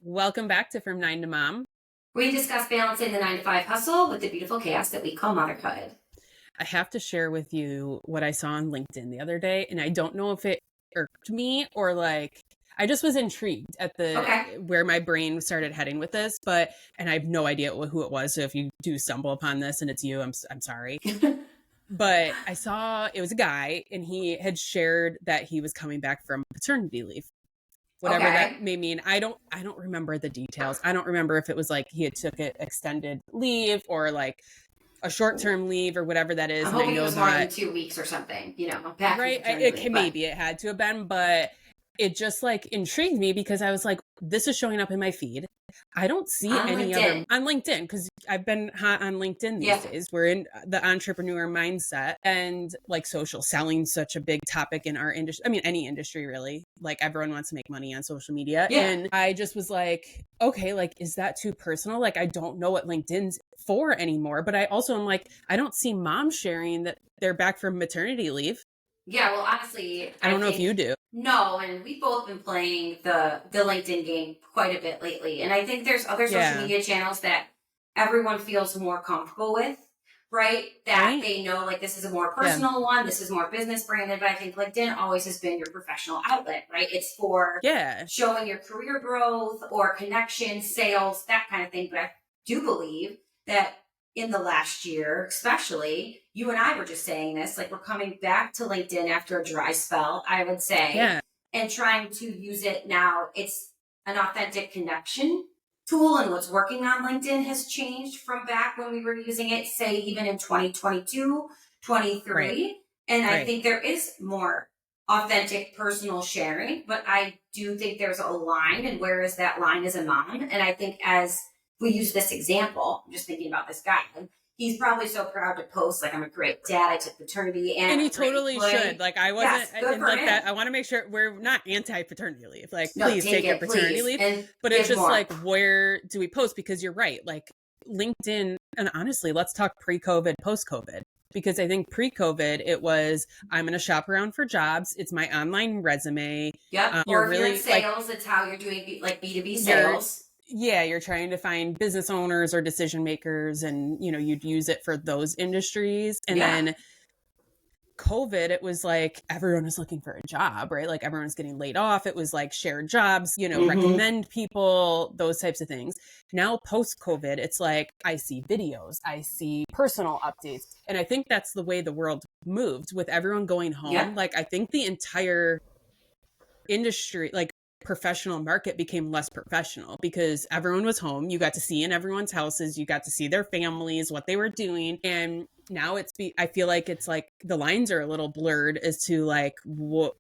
Welcome back to From Nine to Mom. We discuss balancing the 9 to 5 hustle with the beautiful chaos that we call motherhood. I have to share with you what I saw on LinkedIn the other day, and I don't know if it irked me or I just was intrigued at Okay. where my brain started heading with this, and I have no idea who it was. So if you do stumble upon this and it's you, I'm sorry. But I saw it was a guy, and he had shared that he was coming back from paternity leave, whatever Okay. that may mean. I don't remember the details. I don't remember if it was like he had took an extended leave or like a short-term leave or whatever that is. I'm And I hoping it know was more than that, 2 weeks or something, back from right, paternity it leave. can, maybe it had to have been, but it just like intrigued me because I was like, this is showing up in my feed. I don't see On any LinkedIn. other on LinkedIn, because I've been hot on LinkedIn these Yeah. days. We're in the entrepreneur mindset, and like social selling such a big topic in our industry. I mean, any industry really. Like everyone wants to make money on social media. Yeah. And I just was like, okay, like, is that too personal? Like, I don't know what LinkedIn's for anymore. But I also am like, I don't see moms sharing that they're back from maternity leave. Yeah, well, honestly, I I don't know if think you do. no, and we've both been playing the LinkedIn game quite a bit lately. And I think there's other social Yeah. media channels that everyone feels more comfortable with, right? That Right? they know like this is a more Yeah. personal one, this is more business branded, but I think LinkedIn always has been your professional outlet, right? It's for Yeah. showing your career growth or connections, sales, that kind of thing. But I do believe that in the last year, especially, you and I were just saying this, like we're coming back to LinkedIn after a dry spell, I would say, Yeah. and trying to use it now. It's an authentic connection tool, and what's working on LinkedIn has changed from back when we were using it, say, even in 2022, Right. 23. And I Right. think there is more authentic personal sharing, but I do think there's a line, and where is that line as a mom? And I think as we use this example, I'm just thinking about this guy. He's probably so proud to post, like, I'm a great dad, I took paternity, and And I'm he a great totally should. employee. Like, I wasn't, Yes, good and for like that, him. I want to make sure we're not anti paternity leave. Like, No, please take take your it, paternity please, leave. and But it's give just more. like, where do we post? Because you're right. Like, LinkedIn, and honestly, let's talk pre COVID, post COVID. Because I think pre COVID, it was, I'm going to shop around for jobs. It's my online resume. Yep. You're Or if you're in really like, sales, it's how you're doing like B2B you're, sales. yeah, you're trying to find business owners or decision makers, and, you'd use it for those industries. And Yeah. then COVID, it was like everyone was looking for a job, right? Like everyone was getting laid off. It was like shared jobs, Mm-hmm. recommend people, those types of things. Now, post COVID, it's like I see videos, I see personal updates. And I think that's the way the world moved with everyone going home. Yep. Like, I think the entire industry, like professional market, became less professional because everyone was home. You got to see in everyone's houses, you got to see their families, what they were doing. And now I feel like it's like the lines are a little blurred as to like, what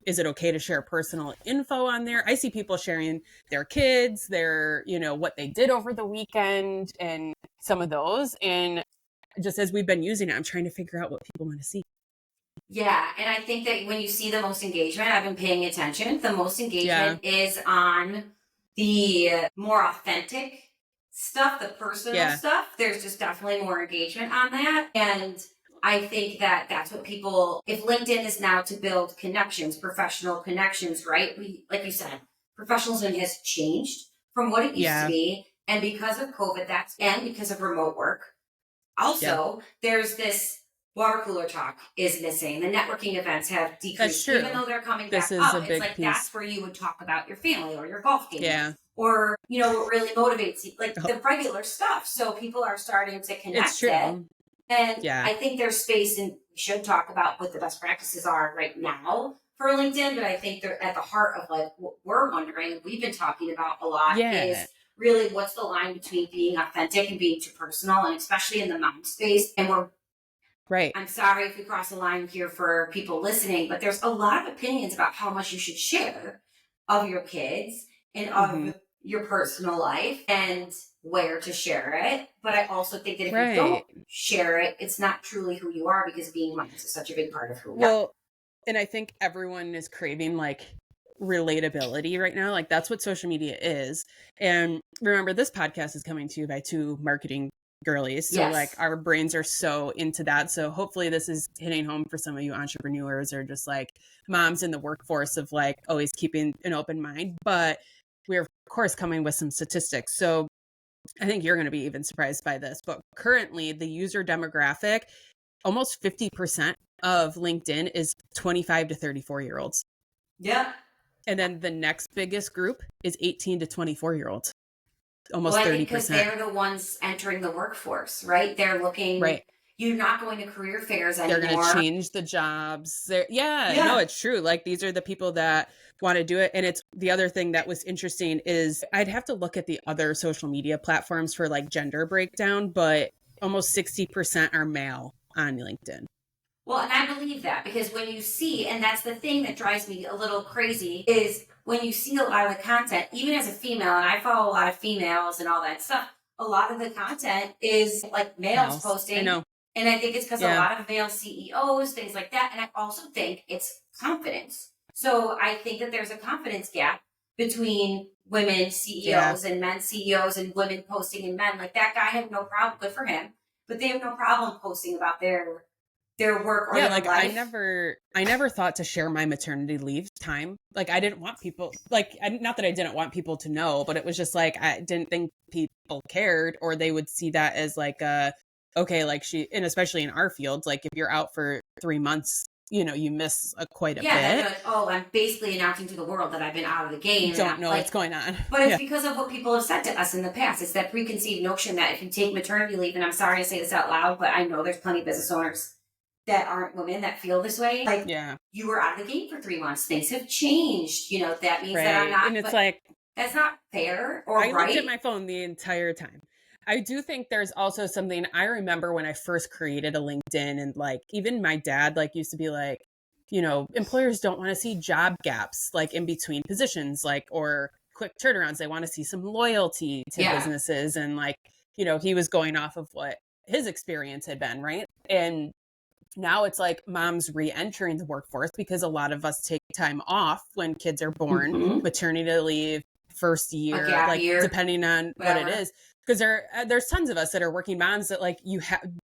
is it okay to share personal info on there? I see people sharing their kids, their, what they did over the weekend, and some of those. And just as we've been using it, I'm trying to figure out what people want to see. Yeah, and I think that when you see the most engagement, I've been paying attention. The most Yeah. engagement is on the more authentic stuff, the personal Yeah. stuff. There's just definitely more engagement on that. And I think that that's what people, if LinkedIn is now to build connections, professional connections, right? Like you said, professionalism has changed from what it used to Yeah. be. And because of COVID, and because of remote work, Yeah. also, there's this water cooler talk is missing. The networking events have That's decreased, even true. though they're coming This back is a up. It's big like piece. that's where you would talk about your family or your golf game Yeah. or, what really motivates you, like Oh, the regular stuff. So people are starting to it's connect it. true. And Yeah. I think there's space, and we should talk about what the best practices are right now for LinkedIn. But I think they're at the heart of like what we're wondering, we've been talking about a lot Yeah. is really what's the line between being authentic and being too personal, and especially in the mom space. And Right. I'm sorry if we cross the line here for people listening, but there's a lot of opinions about how much you should share of your kids and Hmm. of your personal life and where to share it. But I also think that if you Right. don't share it, it's not truly who you are, because being moms is such a big part of who we are. Well, and I think everyone is craving like relatability right now. Like, that's what social media is. And remember, this podcast is coming to you by two marketing girlies. So like Yes. our brains are so into that. So hopefully this is hitting home for some of you entrepreneurs or just like moms in the workforce of like always keeping an open mind. But we're of course coming with some statistics. So I think you're going to be even surprised by this, but currently the user demographic, almost 50% of LinkedIn is 25 to 34-year-olds. Yeah. And then the next biggest group is 18 to 24-year-olds. Almost Well, I 30%. think because they're the ones entering the workforce, right? They're looking, right. You're not going to career fairs anymore. They're going to change the jobs. No, it's true. Like these are the people that want to do it. And it's the other thing that was interesting is I'd have to look at the other social media platforms for like gender breakdown, but almost 60% are male on LinkedIn. Well, and I believe that because when you see, and that's the thing that drives me a little crazy, is when you see a lot of the content, even as a female, and I follow a lot of females and all that stuff, a lot of the content is like males posting. I know. And I think it's because a lot of male CEOs, things like that. And I also think it's confidence. So I think that there's a confidence gap between women CEOs and men CEOs and women posting and men. Like that guy had no problem, good for him, but they have no problem posting about their work or their like life. I never thought to share my maternity leave time. Like I didn't want people, like not that I didn't want people to know, but it was just like I didn't think people cared, or they would see that as like okay, like and especially in our field, like if you're out for 3 months, you miss quite a bit. Yeah, like, oh, I'm basically announcing to the world that I've been out of the game. Don't know what's going on. But it's because of what people have said to us in the past. It's that preconceived notion that if you take maternity leave, and I'm sorry to say this out loud, but I know there's plenty of business owners that aren't women that feel this way. Like, you were out of the game for 3 months. Things have changed. That means that I'm not. And it's like, that's not fair or right. I looked at my phone the entire time. I do think there's also something I remember when I first created a LinkedIn, and like even my dad like used to be like, employers don't want to see job gaps like in between positions, like, or quick turnarounds. They want to see some loyalty to businesses. And like, he was going off of what his experience had been. Right. And now it's like moms re-entering the workforce because a lot of us take time off when kids are born, maternity leave, first year, like depending on what it is. Because there's tons of us that are working moms that like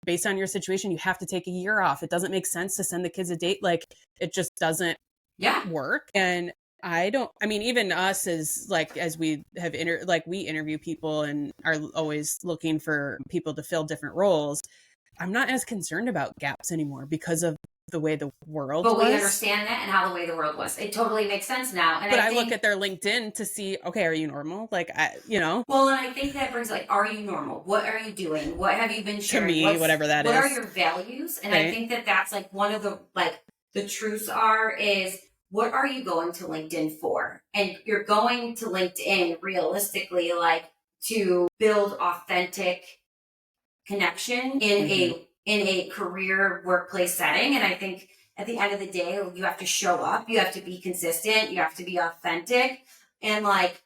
based on your situation, you have to take a year off. It doesn't make sense to send the kids a date. Like it just doesn't work. And even us as we have we interview people and are always looking for people to fill different roles. I'm not as concerned about gaps anymore because of the way the world was. But we understand that and how the way the world was. It totally makes sense now. And I look at their LinkedIn to see, okay, are you normal? Like, Well, and I think that brings like, are you normal? What are you doing? What have you been sharing? To me, whatever that is. What are your values? And I think that that's like one of the truths is what are you going to LinkedIn for? And you're going to LinkedIn realistically, like to build authentic connection in a career workplace setting. And I think at the end of the day, you have to show up, you have to be consistent, you have to be authentic and like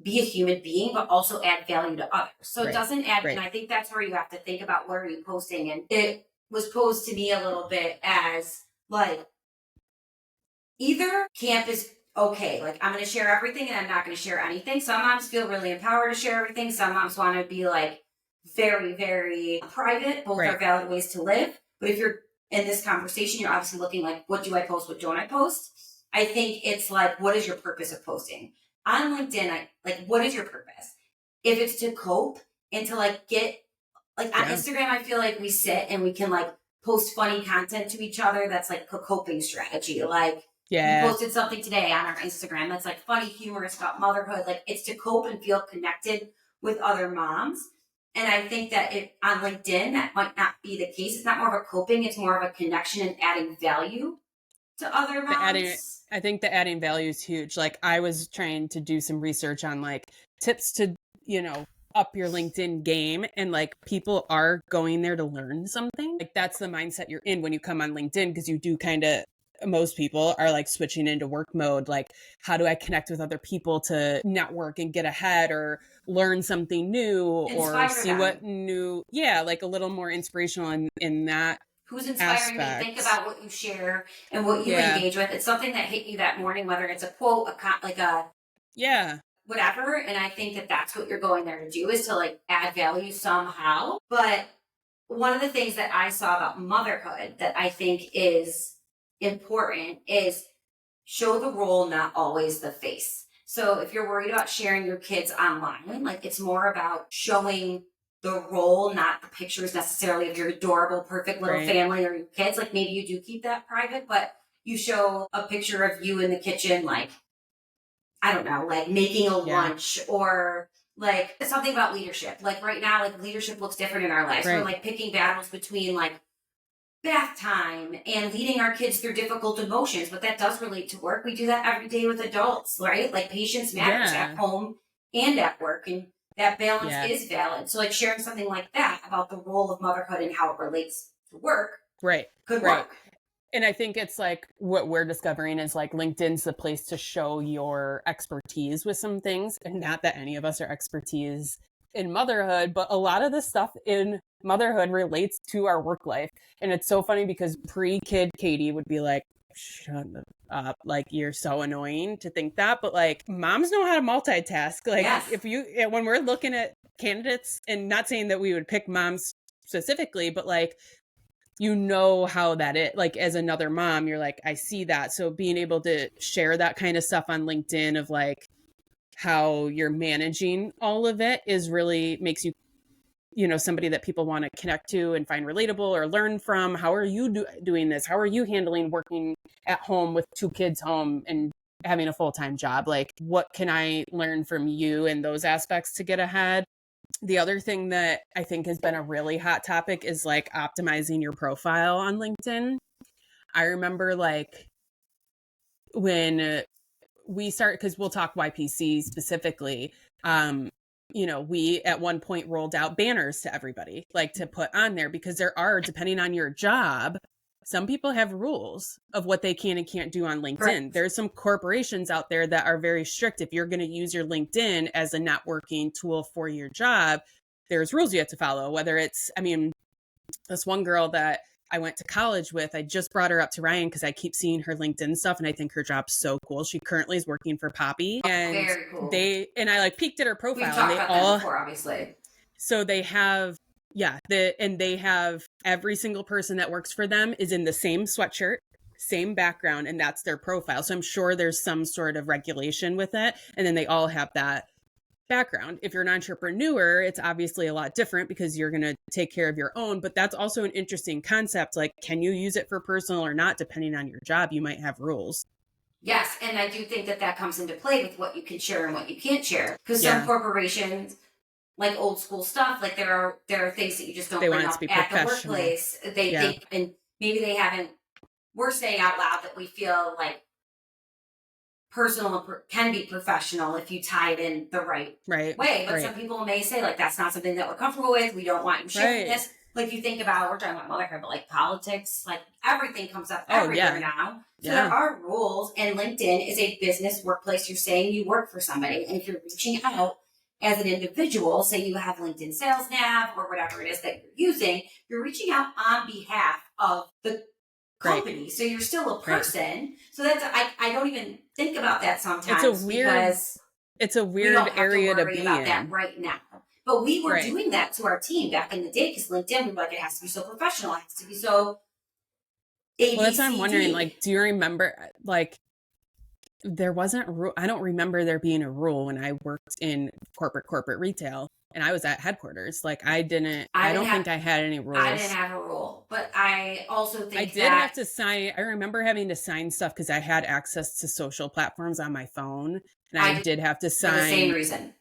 be a human being, but also add value to others. So it doesn't add, and I think that's where you have to think about what are you posting. And it was posed to me a little bit as like, either camp is okay, like I'm going to share everything and I'm not going to share anything. Some moms feel really empowered to share everything. Some moms want to be like, very, very private. Both are valid ways to live. But if you're in this conversation, you're obviously looking like, what do I post? What don't I post? I think it's like, what is your purpose of posting? On LinkedIn, what is your purpose? If it's to cope and to like get, like on Instagram, I feel like we sit and we can like post funny content to each other. That's like a coping strategy. Like you posted something today on our Instagram that's like funny, humorous about motherhood. Like it's to cope and feel connected with other moms. And I think that on LinkedIn, that might not be the case. It's not more of a coping. It's more of a connection and adding value to other moms. I think the adding value is huge. Like I was trying to do some research on like tips to, up your LinkedIn game. And like people are going there to learn something. Like that's the mindset you're in when you come on LinkedIn, because you do most people are like switching into work mode. Like, how do I connect with other people to network and get ahead or learn something new or see what new, like a little more inspirational in that. Who's inspiring you? Think about what you share and what you engage with. It's something that hit you that morning, whether it's a quote, whatever. And I think that that's what you're going there to do, is to like add value somehow. But one of the things that I saw about motherhood that I think is important is show the role, not always the face. So if you're worried about sharing your kids online, like it's more about showing the role, not the pictures necessarily of your adorable, perfect little Right. family or your kids. Like maybe you do keep that private, but you show a picture of you in the kitchen, like, I don't know, like making a Yeah. lunch or like something about leadership. Like right now, like leadership looks different in our lives. We're Right. like picking battles between like bath time and leading our kids through difficult emotions, but that does relate to work. We do that every day with adults, right? Like patience matters at Yeah. home and at work, and that balance Yeah. is valid. So, like sharing something like that about the role of motherhood and how it relates to work Right. could Right. work. And I think it's like what we're discovering is like LinkedIn's the place to show your expertise with some things. And not that any of us are expertise in motherhood, but a lot of the stuff in motherhood relates to our work life. And it's so funny because pre-kid Katie would be like, shut up, like you're so annoying to think that. But like moms know how to multitask. Like Yes. if you, when we're looking at candidates, and not saying that we would pick moms specifically, but like, you know how that is, like as another mom, you're like, I see that. So being able to share that kind of stuff on LinkedIn of like how you're managing all of it is really makes you, you know, somebody that people want to connect to and find relatable or learn from. How are you doing this? How are you handling working at home with 2 kids home and having a full-time job? Like, what can I learn from you in those aspects to get ahead? The other thing that I think has been a really hot topic is like optimizing your profile on LinkedIn. I remember like when we start, because we'll talk YPC specifically. You know, we at one point rolled out banners to everybody, like to put on there, because there are, depending on your job, some people have rules of what they can and can't do on LinkedIn. Correct. There's some corporations out there that are very strict. If you're going to use your LinkedIn as a networking tool for your job, there's rules you have to follow, whether it's, I mean, this one girl that I went to college with, I just brought her up to Ryan because I keep seeing her LinkedIn stuff and I think her job's so cool. She currently is working for Poppy, and Very cool. I like peeked at her We've profile talked and they about that all, before, obviously. so they have, yeah, they have every single person that works for them is in the same sweatshirt, same background, and that's their profile. So I'm sure there's some sort of regulation with it. And then they all have that background. If you're an entrepreneur, it's obviously a lot different because you're going to take care of your own, but that's also an interesting concept. Like, can you use it for personal or not? Depending on your job, you might have rules. Yes, and I do think that that comes into play with what you can share and what you can't share. Because Yeah. some corporations, like old school stuff, like there are things that you just don't They bring want it up to be at the professional. workplace. They Yeah. think, and maybe they haven't. We're saying out loud that we feel like personal can be professional if you tie it in the right Right. way. But Right. some people may say like that's not something that we're comfortable with. We don't want you sharing Right. this. Like you think about, we're talking about motherhood, but like politics, like everything comes up Oh, everywhere yeah. now. So Yeah. there are rules, and LinkedIn is a business workplace. You're saying you work for somebody, and if you're reaching out as an individual, say you have LinkedIn Sales Nav or whatever it is that you're using, you're reaching out on behalf of the company. So you're still a person. So that's I don't even think about that sometimes. It's a weird, because it's a we weird don't have area to to worry be about that in. right now. But we were Right. doing that to our team back in the day because LinkedIn, we were like, it has to be so professional. It has to be so ABCD. Well, that's what I'm wondering. Like, do you remember, like, there wasn't a rule. I don't remember there being a rule when I worked in corporate retail and I was at headquarters. Like, I don't think I had any rules. I didn't have a rule, but I also think I did have to sign. I remember having to sign stuff because I had access to social platforms on my phone, and I did have to sign for the same reason.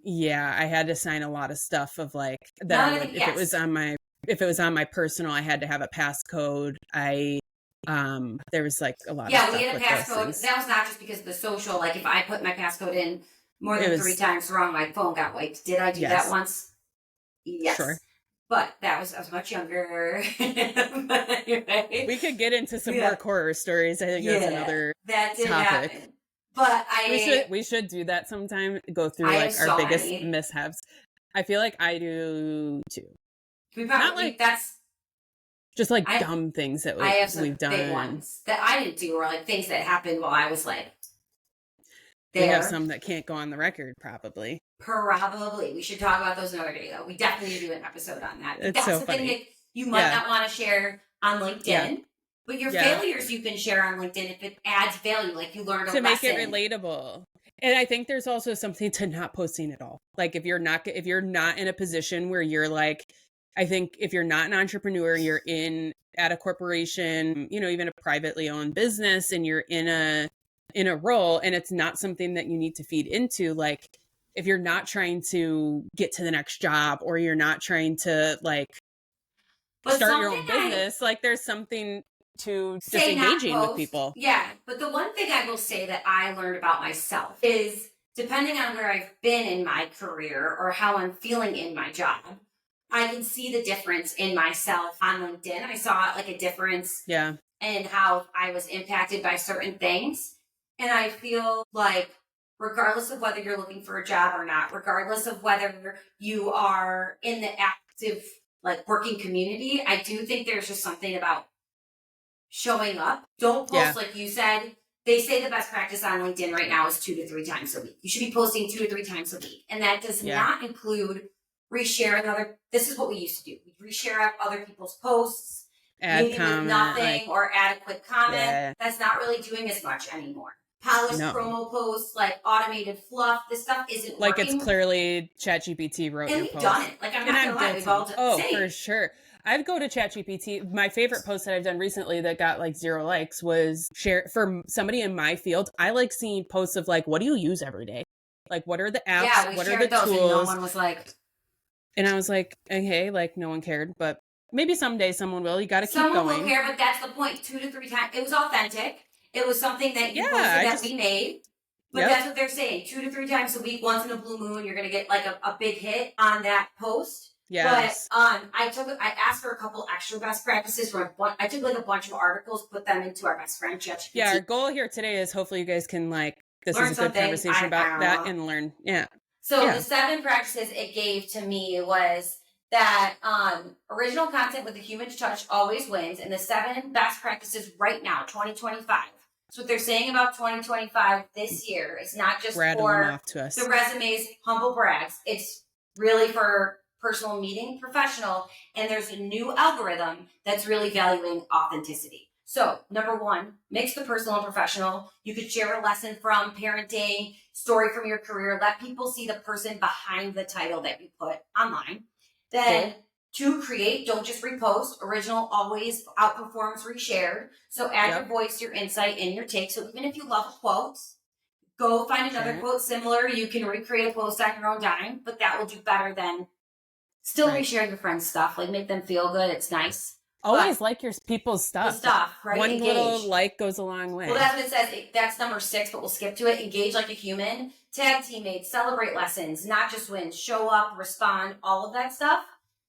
Yeah, I had to sign a lot of stuff of like that. If it was on my personal, I had to have a passcode. There was like a lot of stuff. Yeah, we had a passcode. That was not just because of the social. Like if I put my passcode in more than 3 times wrong, my phone got wiped. Did I do that once? Yes. Sure. But I was much younger. Right? We could get into some more horror stories. I think that's another topic. Happen. But we should do that sometime. Go through like our biggest mishaps. I feel like I do too. Not like that's just like dumb things that we've done. Big ones that I didn't do, or like things that happened while I was like there. We have some that can't go on the record, probably. Probably. We should talk about those another day, though. We definitely need to do an episode on that. It's that's so the funny. thing that you might not want to share on LinkedIn. Yeah. But your failures you can share on LinkedIn if it adds value, like you learned a lesson. To make it relatable. And I think there's also something to not posting at all. Like if you're not in a position where you're like, I think if you're not an entrepreneur, you're in at a corporation, you know, even a privately owned business, and you're in a role and it's not something that you need to feed into, like if you're not trying to get to the next job or you're not trying to like But start your own something I business, like there's something to just say not engaging with post. people. Yeah. But the one thing I will say that I learned about myself is depending on where I've been in my career or how I'm feeling in my job, I can see the difference in myself on LinkedIn. I saw like a difference Yeah. in how I was impacted by certain things. And I feel like regardless of whether you're looking for a job or not, regardless of whether you are in the active like working community, I do think there's just something about showing up. Don't post Yeah. like you said. They say the best practice on LinkedIn right now is 2 to 3 times a week. You should be posting 2 to 3 times a week. And that does Yeah. not include resharing other. This is what we used to do. We reshare other people's posts, Add maybe comment, with nothing like, or add a quick comment. Yeah. That's not really doing as much anymore. Polished No. promo posts, like automated fluff. This stuff isn't like working. it's clearly ChatGPT wrote and your we've post. done it. Like I'm And not I'm gonna lie, we've guilty. all done Oh, same. for sure. I'd go to ChatGPT. My favorite post that I've done recently that got like 0 likes was share for somebody in my field. I like seeing posts of like, what do you use every day? Like, what are the apps? Yeah, we what are shared the those, tools? and no one was like. And I was like, okay, like no one cared, but maybe someday someone will. You got to keep Someone going. will care, but that's the point. 2 to 3 times. It was authentic. It was something that you Yeah, posted I that just- we made. But Yep. that's what they're saying. 2 to 3 times a week, once in a blue moon, you're gonna get like a big hit on that post. Yes. But I asked for a couple extra best practices from I took like a bunch of articles, put them into our best friend ChatGPT. Yeah, our goal here today is hopefully you guys can like this Learn is a good something. conversation I about don't that know. and learn. Yeah. So Yeah. the 7 practices it gave to me was that original content with a human touch always wins, and the 7 best practices right now, 2025. So what they're saying about 2025 this year is not just Rattle them for off to us. the resumes, humble brags. It's really for personal meeting, professional, and there's a new algorithm that's really valuing authenticity. So, number 1, mix the personal and professional. You could share a lesson from parenting, story from your career. Let people see the person behind the title that you put online. Then, 2, create, don't just repost. Original always outperforms reshared. So, add your voice, your insight, and your take. So, even if you love a quote, go find another Okay. quote similar. You can recreate a post on your own dime, but that will do better than still Right. reshare your friends' stuff. Like, make them feel good. It's nice. Always like your people's The stuff. stuff, right? One Engage. little like goes a long way. Well, that's what it says. That's number 6, but we'll skip to it. Engage like a human. Tag teammates. Celebrate lessons, not just wins. Show up, respond, all of that stuff.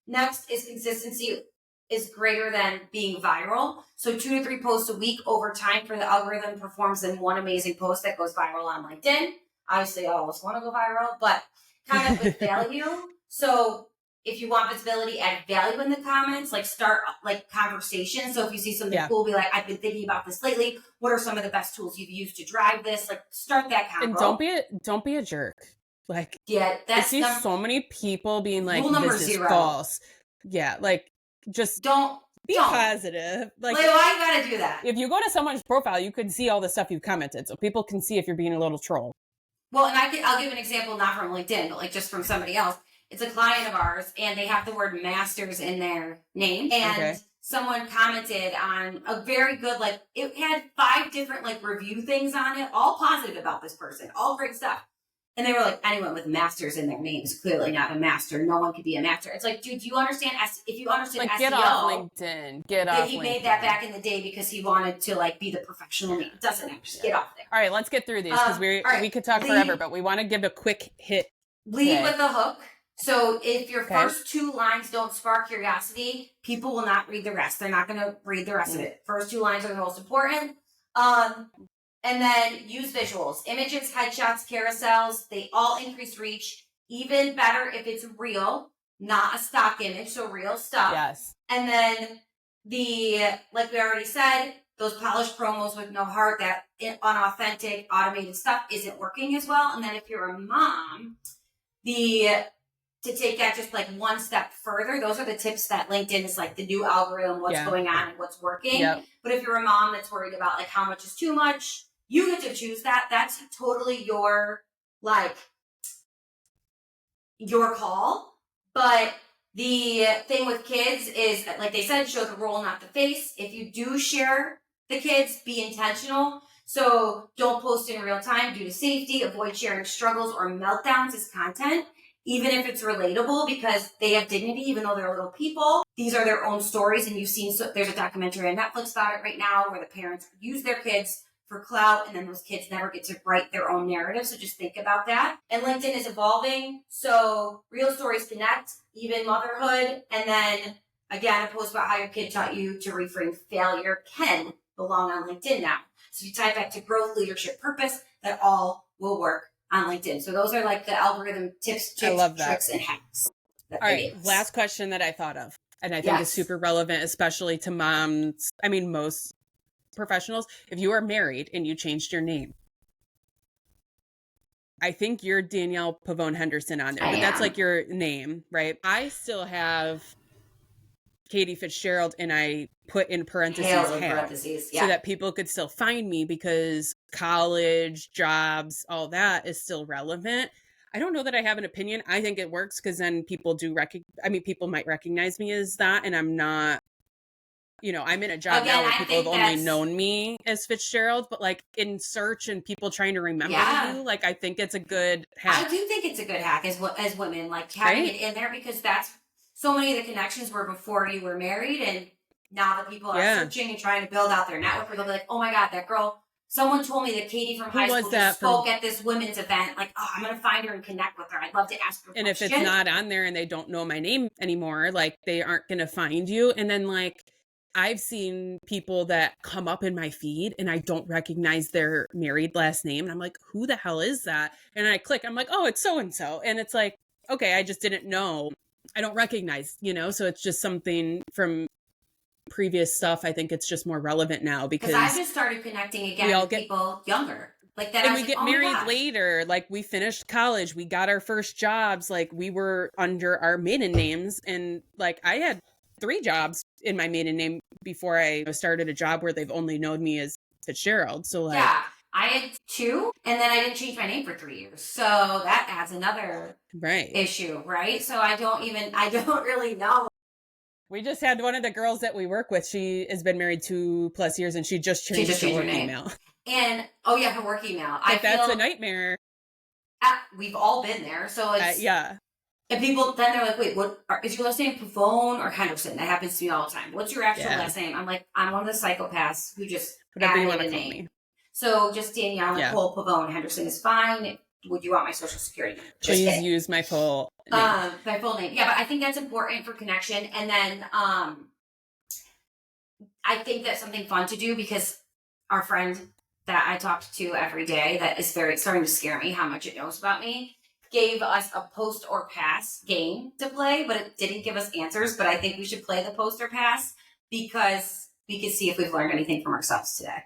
Next is consistency is greater than being viral. So 2 to 3 posts a week over time for the algorithm performs in one amazing post that goes viral on LinkedIn. Obviously, I always want to go viral, but kind of with value. So if you want visibility, add value in the comments, like start like conversation. So if you see something cool, be like, I've been thinking about this lately. What are some of the best tools you've used to drive this? Like start that convo. And don't be a jerk. Like yeah, I that's see so many people being like, rule number this is 0. false. Yeah, like just don't positive. Like why you gotta do that? If you go to someone's profile, you can see all the stuff you've commented, so people can see if you're being a little troll. Well, and I'll give an example, not from LinkedIn, but like just from somebody else. It's a client of ours, and they have the word masters in their name. And someone commented on a very good, like, it had 5 different, like, review things on it, all positive about this person, all great stuff. And they were like, anyone with masters in their name is clearly not a master. No one could be a master. It's like, dude, do you understand? If you understand like, SEO, get off LinkedIn. Get off. He made that back in the day because he wanted to like be the professional name. It doesn't actually get off there. All right, let's get through these because we could talk forever, but we want to give a quick hit. Lead with a hook. So if your first 2 lines don't spark curiosity, people will not read the rest. They're not going to read the rest of it. First 2 lines are the most important. And then use visuals, images, headshots, carousels. They all increase reach. Even better if it's real, not a stock image. So real stuff. Yes. And then like we already said, those polished promos with no heart, that unauthentic automated stuff isn't working as well. And then if you're a mom, to take that just like one step further, those are the tips that LinkedIn is like the new algorithm, what's going on and what's working. Yep. But if you're a mom that's worried about like how much is too much, you get to choose that. That's totally your like your call. But the thing with kids is, like they said, show the role, not the face. If you do share the kids, be intentional. So don't post in real time due to safety. Avoid sharing struggles or meltdowns as content, even if it's relatable, because they have dignity, even though they're little people. These are their own stories. And you've seen, so there's a documentary on Netflix about it right now where the parents use their kids for clout, and then those kids never get to write their own narrative. So just think about that. And LinkedIn is evolving. So real stories connect, even motherhood. And then again, a post about how your kid taught you to reframe failure can belong on LinkedIn now. So you tie back to growth, leadership, purpose, that all will work on LinkedIn. So those are like the algorithm tips, tricks, and hacks. All right. Last question that I thought of, and I think is super relevant, especially to moms. I mean, most professionals. If you are married and you changed your name, I think you're Danielle Pavone Henderson on there, but that's like your name, right? I still have Katie Fitzgerald, and I put in parentheses Hale, so that people could still find me, because college, jobs, all that is still relevant. I don't know that I have an opinion. I think it works because then people people might recognize me as that, and I'm not, I'm in a job now where people have only known me as Fitzgerald, but like in search and people trying to remember you, like I think it's a good hack. I do think it's a good hack as women, like having it in there, because that's so many of the connections were before you were married, and now that people are searching and trying to build out their network, they'll be like, oh my God, that girl, someone told me that Katie from high school just spoke at this women's event. Like, oh, I'm going to find her and connect with her. I'd love to ask her a question. If it's not on there and they don't know my name anymore, like they aren't going to find you. And then like, I've seen people that come up in my feed and I don't recognize their married last name. And I'm like, who the hell is that? And I click, I'm like, oh, it's so-and-so. And it's like, okay, I just didn't know. I don't recognize, so it's just something from previous stuff. I think it's just more relevant now because I just started connecting again with people younger. Like that, and we get married later. Like we finished college, we got our first jobs. Like we were under our maiden names, and like I had 3 jobs in my maiden name before I started a job where they've only known me as Fitzgerald. So like, I had 2, and then I didn't change my name for 3 years. So that adds another issue, right? So I don't really know. We just had one of the girls that we work with. She has been married 2+ years, and she just changed her work email. And her work email. That's a nightmare. We've all been there. So it's And people then they're like, wait, what is your last name? Pavone or Henderson? That happens to me all the time. What's your actual last name? I'm like, I'm one of the psychopaths who just added a name. Me. So just Danielle Nicole Pavone Henderson is fine. Would you want my social security number? Please use my full name. My full name. Yeah, but I think that's important for connection. And then I think that's something fun to do, because our friend that I talked to every day that is starting to scare me how much it knows about me gave us a post or pass game to play, but it didn't give us answers. But I think we should play the post or pass because we can see if we've learned anything from ourselves today.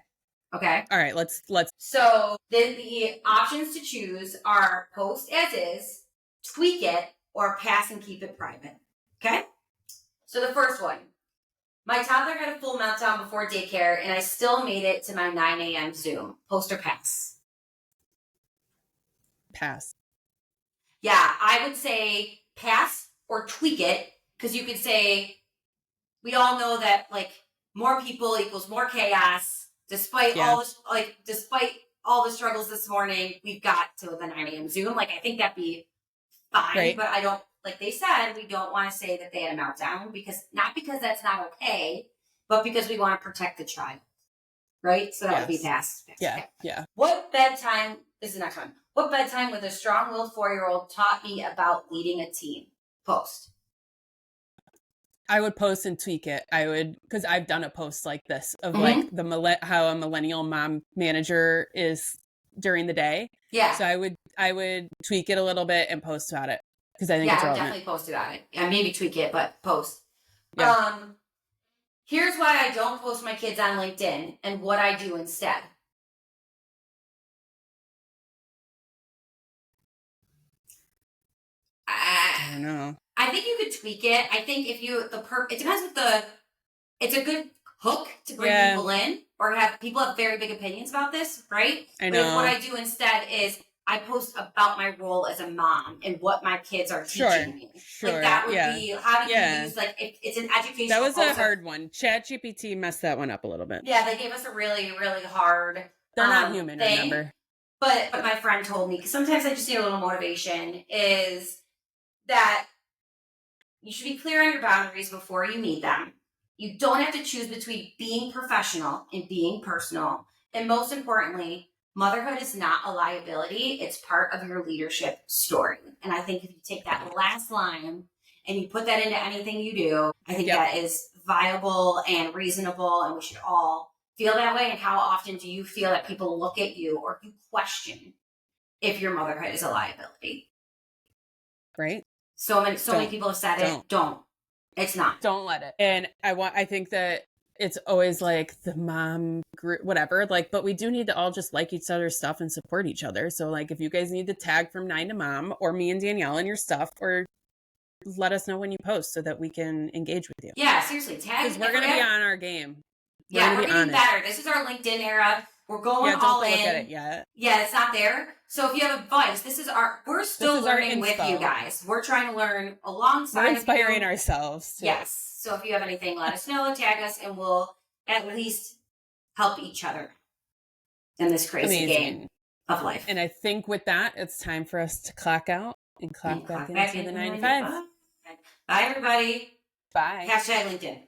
Okay. All right. Let's. So then the options to choose are post as is, tweak it, or pass and keep it private. Okay. So the first one, my toddler had a full meltdown before daycare, and I still made it to my 9 a.m. Zoom. Post or pass? Pass. Yeah, I would say pass or tweak it, because you could say, we all know that like more people equals more chaos. Despite all the struggles this morning, we've got to the 9 a.m. Zoom. Like, I think that'd be fine, but I don't, like they said, we don't want to say that they had a meltdown, not because that's not okay, but because we want to protect the child. Right? So that would be passed. Yeah. Yeah. What bedtime is the next one? What bedtime with a strong-willed 4-year-old taught me about leading a team? Post. I would post and tweak it. I would, because I've done a post like this of like how a millennial mom manager is during the day. Yeah. So I would tweak it a little bit and post about it, because I think it's relevant. Definitely post about it. And maybe tweak it, but post. Yeah. Here's why I don't post my kids on LinkedIn and what I do instead. I don't know. I think you could tweak it. I think if you, it depends what it's a good hook to bring people in, or people have very big opinions about this, right? I know. But what I do instead is I post about my role as a mom and what my kids are teaching me. Sure. Like that would Yeah. be, how do you Yeah. use, like, if it's an educational That was a post. hard one. ChatGPT messed that one up a little bit. Yeah, they gave us a really, really hard They're not human, thing. remember? But my friend told me, because sometimes I just need a little motivation, is that you should be clear on your boundaries before you meet them. You don't have to choose between being professional and being personal. And most importantly, motherhood is not a liability. It's part of your leadership story. And I think if you take that last line and you put that into anything you do, I think that is viable and reasonable, and we should all feel that way. And how often do you feel that people look at you or you question if your motherhood is a liability? Right? So many people have said it. Don't. It's not. Don't let it. And I think that it's always like the mom group, whatever, like, but we do need to all just like each other's stuff and support each other. So like, if you guys need to tag from 9 to Mom or me and Danielle in your stuff, or let us know when you post so that we can engage with you. Yeah, seriously, tag. Because we're going to be on our game. We're getting better. This is our LinkedIn era. We're going all in. Look at it yet. Yeah, it's not there. So if you have advice, we're still learning with you guys. We're trying to learn alongside. We're inspiring ourselves too. Yes. So if you have anything, let us know, tag us, and we'll at least help each other in this crazy game of life. And I think with that, it's time for us to clock out and clock back into the 9 to 5. Bye, everybody. Bye. # LinkedIn.